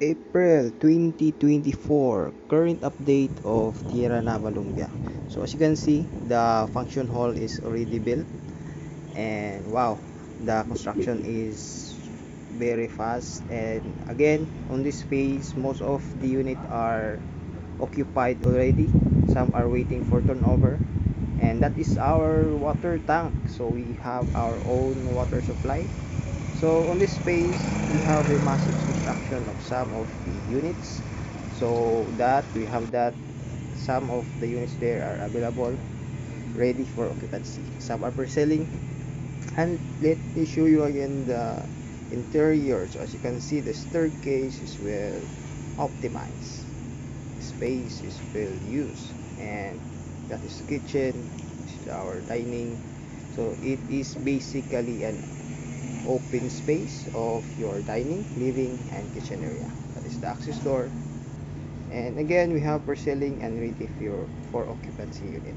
April 2024 current update of Tierra Nava Lumbia. So as you can see, the function hall is already built, and wow, the construction is very fast. And again, on this phase, most of the unit are occupied already. Some are waiting for turnover, and that is our water tank. So we have our own water supply. So on this phase, we have a massive construction of some of the units. So that we have that some of the units there are available, ready for occupancy. Some are for selling. And let me show you again the interior. So as you can see, the staircase is well optimized. Space is well used, and that is kitchen. This is our dining. So it is basically an open space of your dining, living, and kitchen area. That is the access door. And again, we have for selling and ready for occupancy unit.